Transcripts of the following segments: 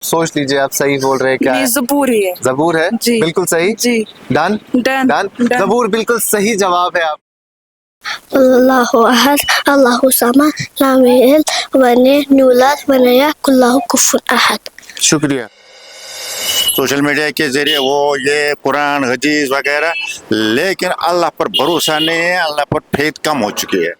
सोच लीजिए आप सही बोल रहे हैं क्या नहीं, है? ज़बूर ही है। जबूर है? जी। बिल्कुल सही। जी। Done done. डन। जबूर बिल्कुल सही जवाब है। आप Allahu ahad, Allahu samad, lam yalid walam yulad walam yakul lahu kufuwan ahad. शुक्रिया। सोशल मीडिया के जरिए वो ये कुरान हदीस वगैरह, लेकिन अल्लाह पर भरोसा नहीं है, अल्लाह पर फेथ कम हो चुकी है।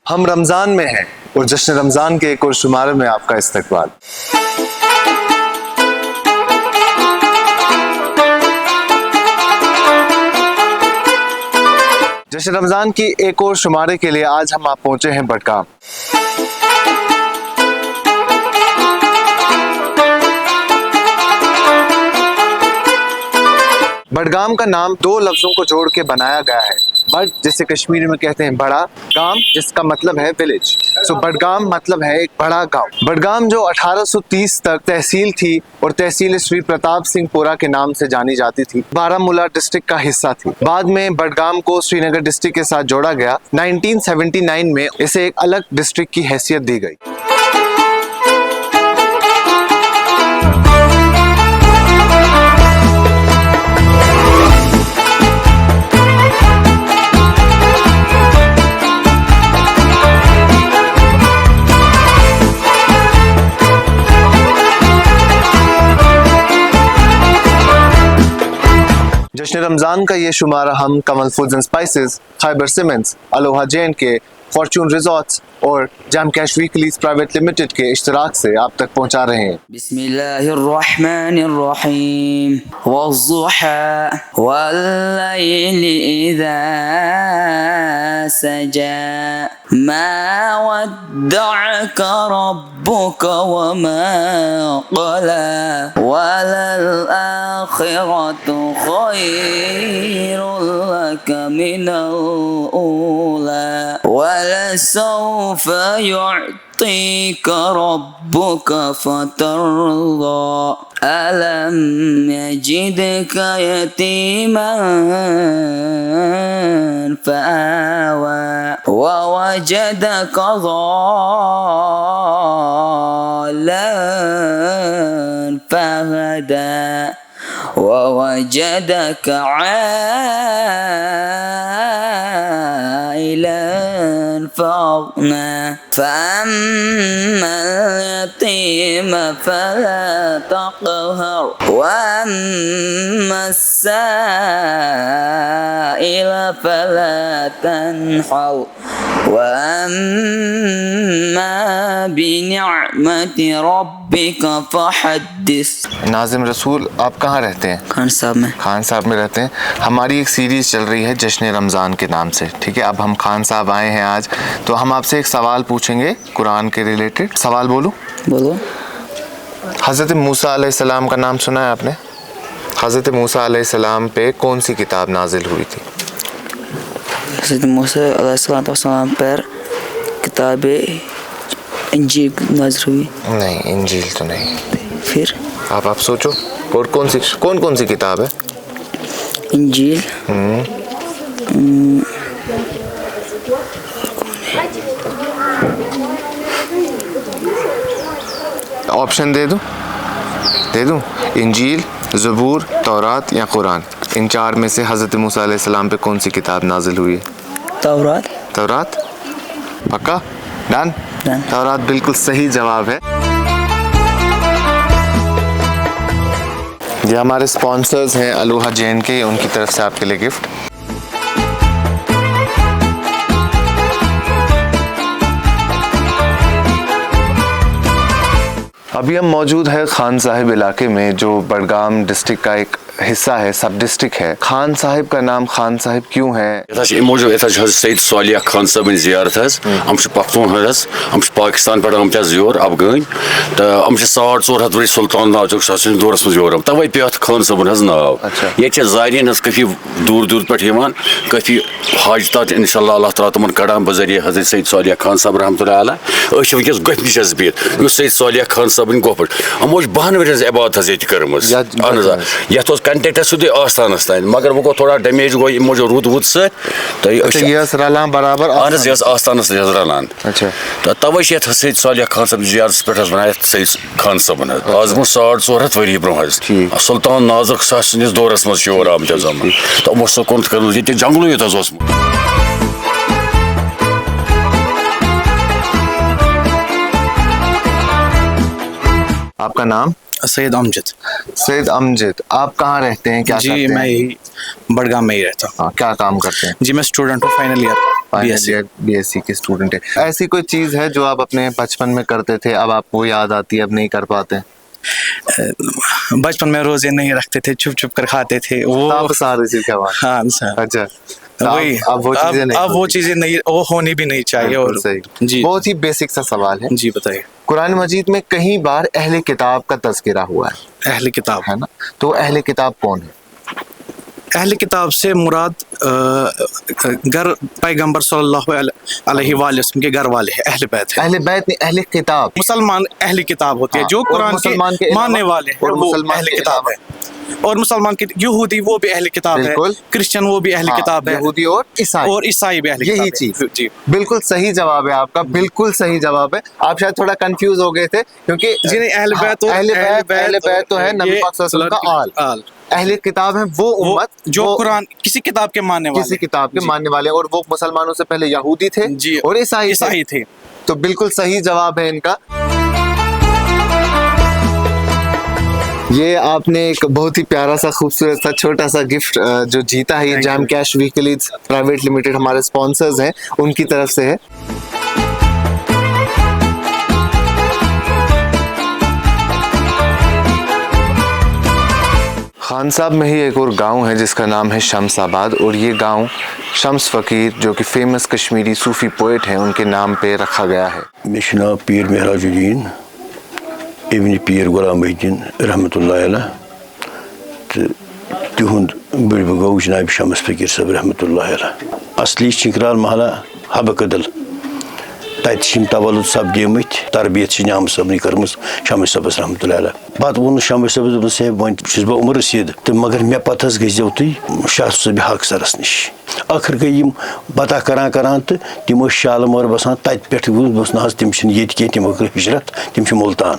हम रमजान में हैं और जश्न रमजान के एक और शुमारे में आपका इस्तकबाल। जश्न रमजान की एक और शुमारे के लिए आज हम आप पहुंचे हैं बडगाम। बडगाम का नाम दो लफ्जों को जोड़ के बनाया गया है। बड जिसे कश्मीरी में कहते हैं बड़ा, गाम जिसका मतलब है विलेज। सो बडगाम मतलब है एक बड़ा गांव। बडगाम जो 1830 तक तहसील थी और तहसील श्री प्रताप सिंह पोरा के नाम से जानी जाती थी, बारामूला डिस्ट्रिक्ट का हिस्सा थी। बाद में बडगाम को श्रीनगर डिस्ट्रिक्ट के साथ जोड़ा गया। 1979 में इसे एक अलग डिस्ट्रिक्ट की हैसियत दी गई। जश्न रमजान का ये शुमारा हम Kamal foods and spices, Khyber cements, अलोहा जैन के, फॉर्चून रिजॉर्ट्स और Jam cash weeklies private limited के इश्तराक से आप तक पहुंचा रहे हैं। बिस्मिल्लाहिर्रहमानिर्रहीम वज़्ज़ुहा वल्लैलि इज़ा सजा मा वद्दअक रब्बुक वमा क़ला वलल आखिरतु खैरुल लक मिनल ऊला वलसौफ युअतीक रब्बुक फतर्दा अलम यजिदक यतीमन फआवा ववजदक ضالًا فهدى ووجدك عائلا فأغنى فأما اليتيم فلا تقهر وأما السائل فلا تنحر وأما بنعمة ربك فحدث. नाजिम रसूल, आप कहाँ रहते हैं? खान साहब में। खान साहब में रहते हैं। हमारी एक सीरीज़ चल रही है जश्न रमज़ान के नाम से, ठीक है। अब हम खान साहब आए हैं आज, तो हम आपसे एक सवाल पूछेंगे कुरान के रिलेटेड। सवाल बोलो। बोलो। हज़रत मूसा अलैहिस्सलाम का नाम सुना है आपने? हज़रत मूसा अलैहिस्सलाम पे कौन सी किताब नाजिल हुई थी? हज़रत मूसा अलैहिस्सलाम पर किताब इंजील नाज़िल हुई। नहीं, इंजील तो नहीं। फिर आप सोचो, और कौन सी किताब है? इंजील, ऑप्शन दे दूं? इंजील, ज़बूर, तौरात या कुरान। इन चार में से हज़रत मूसा अलैहिस्सलाम पे कौन सी किताब नाजिल हुई है? तौरात। तौरात? पक्का? डन? तौरात बिल्कुल सही जवाब है। ये हमारे स्पॉन्सर्स हैं अलोहा जैन के, उनकी तरफ से आपके लिए गिफ्ट। अभी हम मौजूद है खान साहिब इलाके में, जो बडगाम डिस्ट्रिक्ट का एक हिस्सा है, सब डिस्ट्रिक्ट है। खान साहिब का नाम खान साहिब क्यों है? सैयद सालिया खान साहब जियारत हम पख्तून पाकिस्तान पे आम योर अफगान तो 450 वरी सुल्तान नाजुक दौरस मज योर तवे पे खान साहबन नाव ये जारिन काफी दूर दूर पे काफी हाजत इंशाल्लाह अल्लाह ताला तमन कड़ान बजरिए हजरत सैयद सालिया खान साहब रहमतुल्लाह अलैह वनकस गफ नश बिहत सैयद सालिया खान साहबन गोप यमो 12 वर इबादत ये कर्म ये कंटेक्ट सीधे आस्थानस तान मगर वो थोड़ा डैमेज गो यमो रुद वुद रलान बराबर आस्थानस रलान तो तवे सैयद सालिया खान साहब जियारत पे बनाया सैयद खान साहबन आज गो 450 वरी ब्रोह सुल्तान नाजुक सस दौरस मज योर आमत तो यमो सुकून कर ये जंगल योत आपका नाम? सैयद अमजद। सैयद अमजद, आप कहाँ रहते हैं? क्या जी मैं यही बड़गाम में ही रहता हूँ। हाँ, क्या काम करते हैं? जी मैं स्टूडेंट हूँ, फाइनल ईयर बीएससी के स्टूडेंट है। ऐसी कोई चीज़ है जो आप अपने बचपन में करते थे, अब आपको याद आती है, अब नहीं कर पाते? बचपन में रोजे नहीं रखते थे, छुप छुप कर खाते थे वो। हाँ सर। अच्छा, वही अब वो चीजें नहीं, वो होनी भी नहीं चाहिए। और सही जी, बहुत ही बेसिक सा सवाल है। जी बताइए। कुरान मजीद में कई बार अहले किताब का तज़किरा हुआ है। अहले किताब है ना, तो अहले किताब कौन है? अहले किताब से मुराद घर पैगंबर सल्लल्लाहु अलैहि वसल्लम के घर वाले हैं, अहले बैत है। अहले बैत नहीं, अहले किताब। मुसलमान अहले किताब होते हैं, जो कुरान के मानने वाले हैं वो अहले किताब है। और मुसलमान के यहूदी वो भी अहले किताब है, क्रिश्चियन वो भी अहले किताब है, यहूदी और ईसाई भी अहले किताब है। यही चीज जी, बिल्कुल सही जवाब है आपका, बिल्कुल सही जवाब है। आप शायद थोड़ा कंफ्यूज हो गए थे क्योंकि अहले बैत तो है नबी पाक सल्लल्लाहु अलैहि वसल्लम का आल। अहले किताब है वो उम्मत जो कुरान किसी किताब के मानने वाले, किसी किताब के मानने वाले, और वो मुसलमानों से पहले यहूदी थे जी और ईसाई थे। तो बिल्कुल सही जवाब है इनका। ये आपने एक बहुत ही प्यारा सा खूबसूरत सा छोटा सा गिफ्ट जो जीता है, ये jam cash vehicles private limited हमारे स्पॉन्सर्स हैं, उनकी तरफ से है। खान साहब में ही एक और गांव है जिसका नाम है शम्साबाद, और ये गांव शम्स फ़कीर जो कि फेमस कश्मीरी सूफी पोएट हैं उनके नाम पे रखा गया है। मेरा नाम पीर महराजुद्दीन इब्न पीर गुलाम मुहीद्दीन रहमतुल्लाह अलैह तो तिहुंद बड़ गो जनाब शम्स फ़कीर साहब रहमतुल्लाह अलैह। असली चिकराल महला हब कदल तम तवलुद सपदेमत तरबियत नाम सबन कर्म शम्स साहबस रहमतुल्लाह अलैह। पत वो शम्स साहब साहब वन बह उम्र रसीद तो मगर मे पे गो तुम शाह सूब हक सरस नश। आखिर गई पता करान करान तो तम शालमोर बसान तत पे ना तम ये तमो कर हिजरत, तम मुल्तान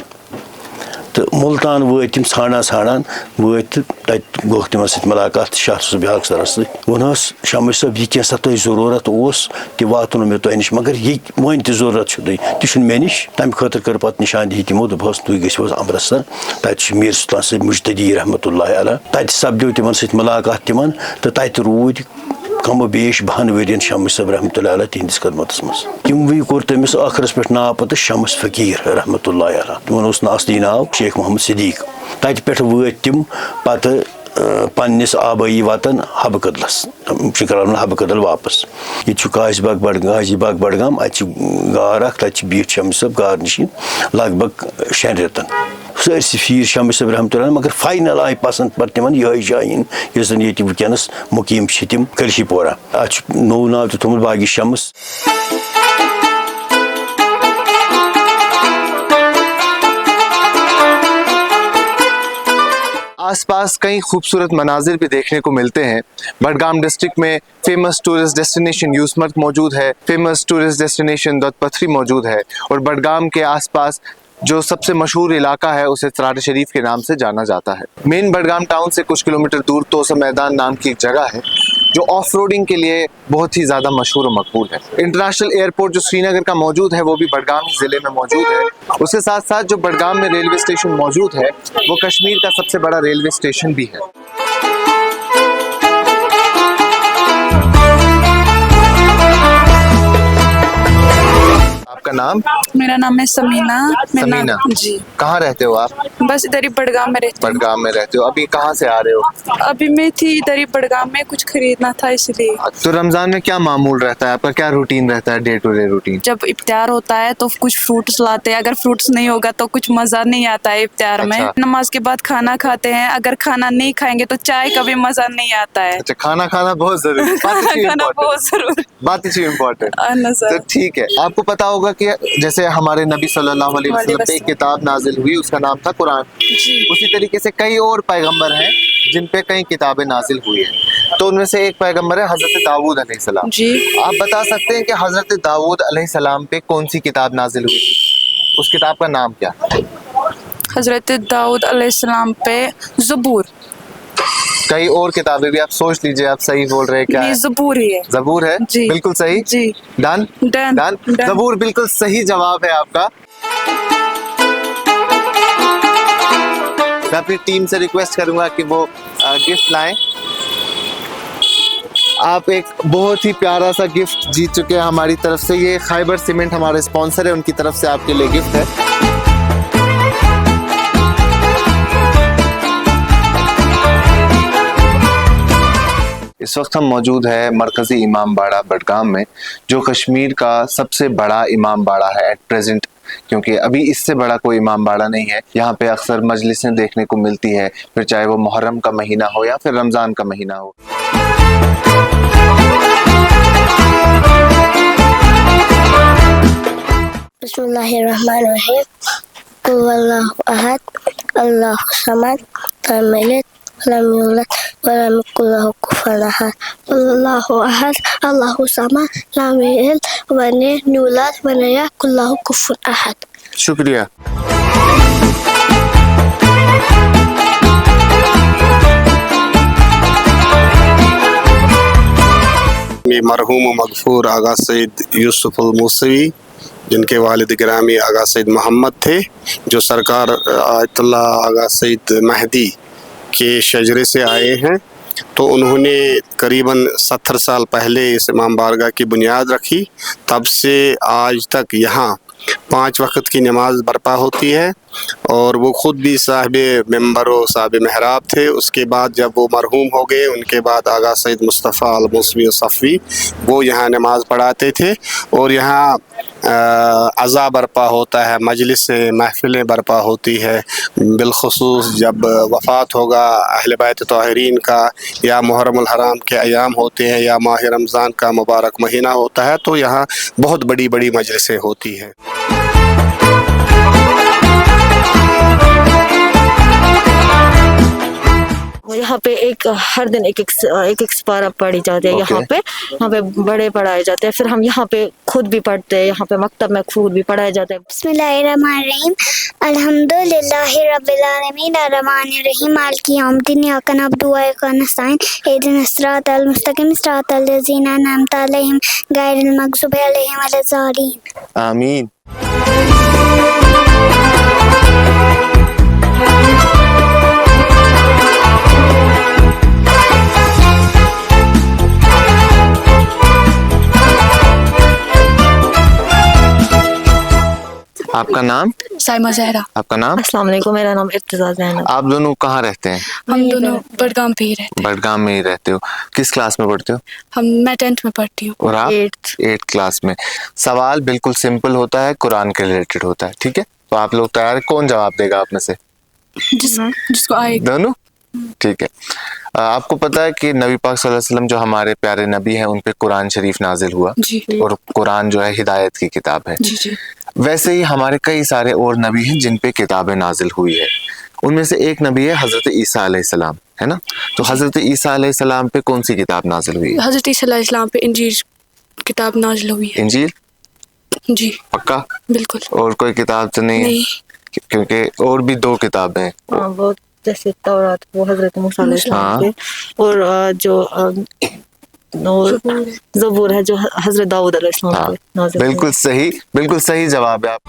तो मुल्तान वो तम ाना ान वो तत गो तम मुलाकात शाह सूब हक सरस वन शम्स साहब यह कैसा तुम जरूरत तह वातन मे तुह नश, मगर ये वन तरूरत तह मे नश। तम खतर कर पत निशानदेही तमो दोपस तुम गो अमृतसर, तत मीर सुल्तान साहब मुजतदी रहमतुल्लाह अलैह तत सपदो तिमन सत मुलाकात तिमन तो तत रूद कमो बेश 12 वरियन शम्स साहब रहमतुल्लाह अलैह तिहंदिस खदमतस मज। तमवी कोर तमिस आखिरस पे नाव पत शम्स फ़कीर रहमतुल्लाह अलैह, तिमन ओस असली नाव शेख मोहम्मद सिद्दीक। तत पे वत तिम पत पन्निस आबाई वतन हब कदलस शिकरान हब कदल वापस। ये गाजी बाग बड़गाम अत गार तत बिहत शम्स साहब गार नश लगभग 6 रेतन सरसी फीर शम्स साहब रहमतुल्लाह, मगर फाइनल आय पसंद पर तिमन यह जाइन यस जन ये वनकस मुकीम तिम कलशीपोरा। अत नौ नाव तो थोमुत बागी शम्स। आसपास कई खूबसूरत मनाजिर भी देखने को मिलते हैं। बडगाम डिस्ट्रिक्ट में फेमस टूरिस्ट डेस्टिनेशन यूसमर्ग मौजूद है, फेमस टूरिस्ट डेस्टिनेशन दौलतपथरी मौजूद है, और बडगाम के आसपास जो सबसे मशहूर इलाका है उसे सरार शरीफ के नाम से जाना जाता है। मेन बडगाम टाउन से कुछ किलोमीटर दूर तोसा मैदान नाम की एक जगह है जो ऑफ रोडिंग के लिए बहुत ही ज़्यादा मशहूर और मकबूल है। इंटरनेशनल एयरपोर्ट जो श्रीनगर का मौजूद है वो भी बडगाम ज़िले में मौजूद है। उसके साथ साथ जो बडगाम में रेलवे स्टेशन मौजूद है वो कश्मीर का सबसे बड़ा रेलवे स्टेशन भी है। आपका नाम? मेरा नाम है समीना। समीना, जी, कहाँ रहते हो आप? बस इधर ही बड़गाम में रहती हूँ। बडगाम में रहते हो। अभी कहाँ से आ रहे हो? अभी मैं थी इधर ही बड़गाम में, कुछ खरीदना था इसलिए। तो रमजान में क्या मामूल रहता है आपका, क्या रूटीन रहता है, डे टू डे रूटीन? जब इफ्तार होता है तो कुछ फ्रूट्स लाते हैं, अगर फ्रूट्स नहीं होगा तो कुछ मजा नहीं आता है इफ्तार में। अच्छा। नमाज के बाद खाना खाते हैं, अगर खाना नहीं खाएंगे तो चाय का भी मजा नहीं आता है। अच्छा, खाना खाना बहुत जरूरी है। खाना बहुत जरूरी। बात ही इम्पोर्टेंट। ना तो सर। ठीक है, आपको पता होगा कि जैसे हमारे नबी सल्लल्लाहु अलैहि वसल्लम पे एक किताब नाजिल हुई, उसका नाम था कुरान। उसी तरीके से कई और पैगंबर हैं जिन पे कई किताबें नाजिल हुई हैं। तो उनमें से एक पैगंबर है हजरत दाऊद अलैहिस्सलाम। जी। आप बता सकते हैं कि हजरत दाऊद अलैहिस्सलाम पे कौन सी किताब नाजिल हुई थी? उस किताब का नाम क्या? हजरत दाऊद अलैहिस्सलाम पे ज़बूर। कई और किताबें भी, आप सोच लीजिए, आप सही बोल रहे हैं क्या? नहीं, ज़बूर ही है। ज़बूर है? जी। बिल्कुल सही। जी। Done done. डन। डन। ज़बूर बिल्कुल सही जवाब है आपका। मैं अपनी टीम से रिक्वेस्ट करूंगा कि वो गिफ्ट लाएं। आप एक बहुत ही प्यारा सा गिफ्ट जीत चुके हैं हमारी तरफ से। ये खैबर सीमेंट हमारे स्पॉन्सर है, उनकी तरफ से आपके लिए गिफ्ट है। इस वक्त हम मौजूद है मरकजी इमाम बाड़ा बडगाम में, जो कश्मीर का सबसे बड़ा इमाम बाड़ा है एट प्रेजेंट, क्योंकि अभी इससे बड़ा कोई इमाम बाड़ा नहीं है। यहाँ पे अक्सर मजलिसें देखने को मिलती है, फिर चाहे वो मुहर्रम का महीना हो या फिर रमज़ान का महीना हो। बिस्मिल्लाहिर्रहमानिर्रहीम। कुल वल्लाहु अहद, अल्लाहु Samad, lam yalid lam yulad wa lam yakul lahu kufuwan ahad। अल्लाहु अहद, अल्लाहु Samad, lam yalid wa lam yulad wa lam yakul lahu kufuwan ahad। शुक्रिया। मरहूम मगफूर आगा सईद यूसुफुल मूसवी, जिनके वालिद गिरामी आगा सईद मोहम्मद थे, जो सरकार आयतुल्लाह आगा सईद महदी के शजरे से आए हैं। तो उन्होंने करीबन 70 साल पहले इस इमाम बारगाह की बुनियाद रखी। तब से आज तक यहाँ 5 वक्त की नमाज बर्पा होती है, और वो ख़ुद भी साहिब मेंबर और साहिब महराब थे। उसके बाद जब वो मरहूम हो गए, उनके बाद आगा सईद मुस्तफ़ा अल मूसवी सफ़वी वो यहाँ नमाज पढ़ाते थे, और यहाँ अज़ा बर्पा होता है, मजलिसें महफ़िलें बर्पा होती है। बिलख़ुसूस जब वफ़ात होगा अहले बैत ताहिरीन का, या मुहर्रमुल हराम के अयाम होते हैं, या माह रमज़ान का मुबारक महीना होता है, तो यहाँ बहुत बड़ी बड़ी मजलिसें होती हैं। यहाँ पे हर दिन एक सिपारा पढ़ी जाती है। यहाँ पे बड़े पढ़ाए जाते हैं, फिर हम यहाँ पे खुद भी पढ़ते हैं, यहाँ पे मकतब में खुद भी पढ़ाया जाता है। बिस्मिल्लाहिर्रहमानिर्रहीम। अल्हम्दुलिल्लाहि रब्बिल आलमीन अर्रहमानिर रहीम मालिकि यौमिद्दीन इय्याका नअबुदु व इय्याका नस्तईन इहदिनस सिरातल मुस्तकीम सिरातल लज़ीना अनअमता अलैहिम गैरिल मग़ज़ूबि अलैहिम वलद्दालीन। आमीन। आपका नाम? साइमा ज़हरा। आपका नाम? अस्सलाम वालेकुम, मेरा नाम इर्तिज़ा ज़ैनब। आप दोनों कहाँ रहते हैं? हम दोनों बडगाम पे ही रहते बडगाम में ही रहते हो। किस क्लास में पढ़ते हो? हैं। मैं 10th में पढ़ती हूँ। और आप? 8th क्लास में। सवाल बिल्कुल सिंपल होता है, कुरान के रिलेटेड होता है, ठीक है? तो आप लोग तैयार हैं? कौन जवाब देगा आप में से? जिसको आएगा। दोनों? ठीक है। आपको पता है कि नबी पाक सल्लल्लाहु अलैहि वसल्लम जो हमारे प्यारे नबी हैं, उन पे कुरान शरीफ नाजिल हुआ, जी। और कुरान जो है हिदायत की किताब है। जी जी। वैसे ही हमारे कई सारे और नबी हैं जिन पे किताबें नाजिल हुई है। उनमें से एक नबी है हजरत ईसा अलैहिस्सलाम, है ना? तो हजरत ईसा अलैहिस्सलाम पे कौन सी किताब नाजिल हुई है? हजरत ईसा अलैहिस्सलाम पे इंजील किताब नाजिल हुई है। इंजील? जी पक्का? बिल्कुल। और कोई किताब तो नहीं है? क्योंकि और भी 2 किताबें हैं। वो जैसे तौरात वो हजरत मूसा अलैहिस्सलाम पे, और जो ज़बूर है जो हजरत दाऊद अलैहिस्सलाम पे नाज़िल। बिल्कुल सही जवाब है। आप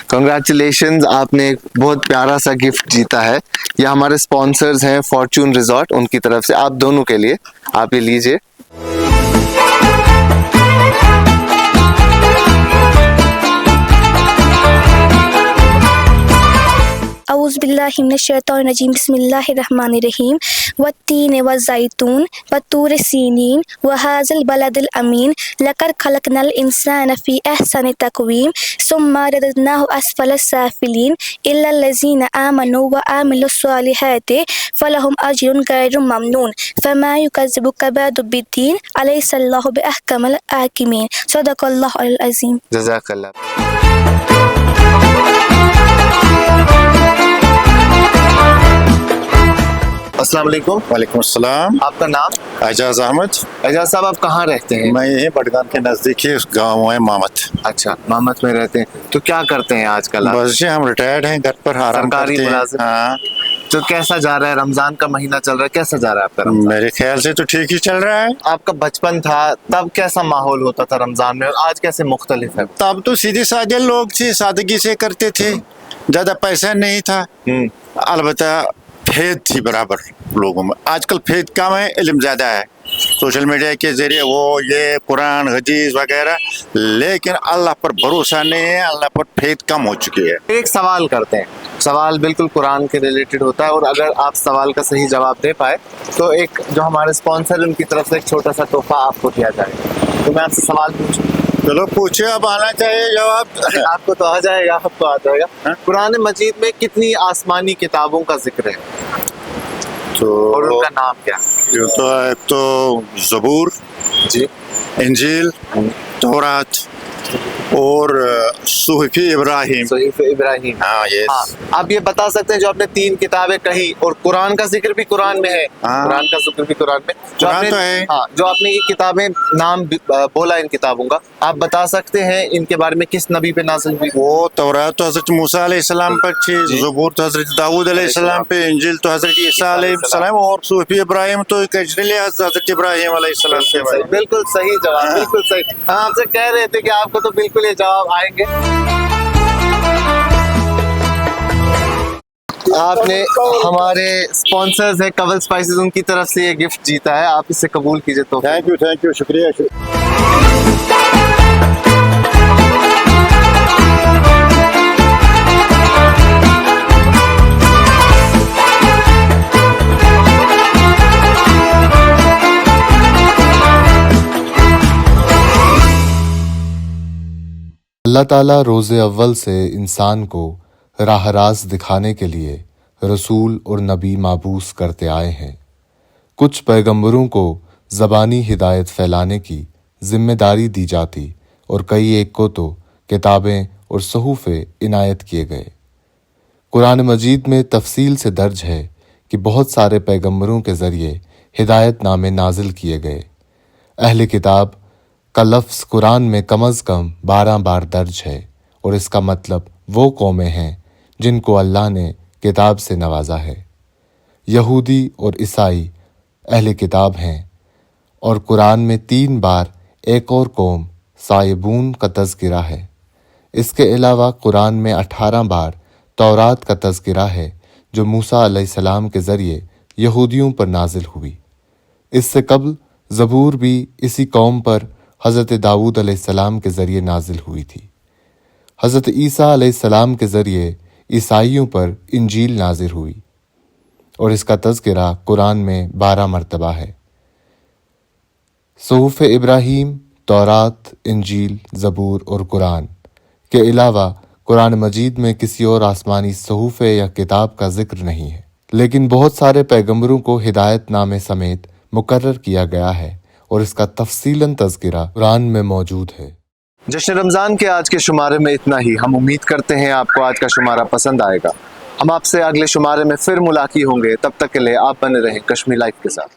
कंग्रेचुलेशंस, आपने एक बहुत प्यारा सा गिफ्ट जीता है। ये हमारे स्पॉन्सर्स हैं फॉर्चून रिजॉर्ट, उनकी तरफ से आप दोनों के लिए। आप ये लीजिए। أعوذ بالله من الشيطان الرجيم بسم الله الرحمن الرحيم والتين والزيتون والطور سينين وهذا البلد الأمين لقد خلقنا الإنسان في أحسن تقويم ثم رددناه أسفل السافلين إلا الذين آمنوا وعملوا الصالحات فلهم أجر غير ممنون فما يكذبك بعد بالدين أليس الله بأحكم الحاكمين صدق الله العظيم. جزاک اللہ. السلام علیکم. وعلیکم السلام. آپ کا نام؟ اعجاز احمد. اعجاز صاحب آپ کہاں رہتے ہیں؟ میں یہیں بڈگام کے نزدیک ہی گاؤں ہے مامت. اچھا مامت میں رہتے ہیں. تو کیا کرتے ہیں آج کل آپ؟ بس جی ہم ریٹائرڈ ہیں, گھر پر آرام سرکاری کرتے ہیں. ملازم. ہاں. تو کیسا جا رہا ہے؟ رمضان کا مہینہ چل رہا ہے, کیسا جا رہا ہے آپ کا رمضان؟ میرے خیال سے تو ٹھیک ہی چل رہا ہے. آپ کا بچپن تھا تب کیسا ماحول ہوتا تھا رمضان میں, اور آج کیسے مختلف ہے؟ تب تو سیدھے سادے لوگ تھے, سادگی سے کرتے تھے, زیادہ پیسہ نہیں تھا, البتہ پھید تھی برابر لوگوں میں. آج کل پھید کم ہے, علم زیادہ ہے, سوشل میڈیا کے ذریعے وہ یہ قرآن حدیث وغیرہ, لیکن اللہ پر بھروسہ نہیں ہے, اللہ پر پھید کم ہو چکی ہے. ایک سوال کرتے ہیں, سوال بالکل قرآن کے ریلیٹڈ ہوتا ہے, اور اگر آپ سوال کا صحیح جواب دے پائے تو ایک جو ہمارے اسپانسر ان کی طرف سے ایک چھوٹا سا تحفہ آپ کو دیا جائے گا. تو میں آپ سے سوال پوچھوں. چلو پوچھے, اب آنا چاہیے جواب. آپ کو تو آ جائے گا, آپ کو آ جائے گا. قرآن مجید میں کتنی آسمانی کتابوں کا ذکر ہے تو اور ان کا نام کیا؟ یہ تو ایک تو زبور, جی, انجیل, تورات اور صحف ابراہیم. صحیف ابراہیم. ہاں یہ آپ یہ بتا سکتے ہیں جو آپ نے 3 کتابیں کہی, اور قرآن کا ذکر بھی قرآن میں ہے, قرآن کا ذکر بھی قرآن میں, جو آپ نے جو آپ نے یہ کتابیں نام بولا ان کتابوں کا, آپ بتا سکتے ہیں ان کے بارے میں کس نبی پہ نازل ہوئی؟ وہ تورات تو حضرت موسیٰ علیہ السلام پر تھی, زبور تو حضرت داؤد علیہ السلام پہ, انجیل تو حضرت عیسیٰ علیہ السلام, اور صحف ابراہیم تو حضرت ابراہیم علیہ السلام پہ. بالکل صحیح جواب, بالکل صحیح. ہم آپ سے کہہ رہے تھے کہ آپ کو تو بالکل یہ جواب آئیں گے. آپ نے ہمارے اسپانسرز ہیں کول اسپائسز, ان کی طرف سے یہ گفٹ جیتا ہے, آپ اسے قبول کیجئے. تو تھینک یو, شکریہ. اللہ تعالیٰ روز اول سے انسان کو راہ راست دکھانے کے لیے رسول اور نبی مابعوث کرتے آئے ہیں. کچھ پیغمبروں کو زبانی ہدایت پھیلانے کی ذمہ داری دی جاتی, اور کئی ایک کو تو کتابیں اور صحف عنایت کیے گئے. قرآن مجید میں تفصیل سے درج ہے کہ بہت سارے پیغمبروں کے ذریعے ہدایت نامے نازل کیے گئے. اہل کتاب کا لفظ قرآن میں کم از کم 12 بار درج ہے, اور اس کا مطلب وہ قومیں ہیں جن کو اللہ نے کتاب سے نوازا ہے. یہودی اور عیسائی اہل کتاب ہیں, اور قرآن میں 3 بار ایک اور قوم سائبون کا تذکرہ ہے. اس کے علاوہ قرآن میں 18 بار تورات کا تذکرہ ہے, جو موسیٰ علیہ السلام کے ذریعے یہودیوں پر نازل ہوئی. اس سے قبل زبور بھی اسی قوم پر حضرت داؤد علیہ السلام کے ذریعے نازل ہوئی تھی. حضرت عیسیٰ علیہ السلام کے ذریعے عیسائیوں پر انجیل نازل ہوئی, اور اس کا تذکرہ قرآن میں 12 مرتبہ ہے. صحف ابراہیم, تورات, انجیل, زبور اور قرآن کے علاوہ قرآن مجید میں کسی اور آسمانی صحف یا کتاب کا ذکر نہیں ہے, لیکن بہت سارے پیغمبروں کو ہدایت نامے سمیت مقرر کیا گیا ہے, اور اس کا تفصیلاً تذکرہ قرآن میں موجود ہے. جشن رمضان کے آج کے شمارے میں اتنا ہی. ہم امید کرتے ہیں آپ کو آج کا شمارہ پسند آئے گا. ہم آپ سے اگلے شمارے میں پھر ملاقات ہوں گے. تب تک کے لیے آپ بنے رہیں کشمیر لائف کے ساتھ.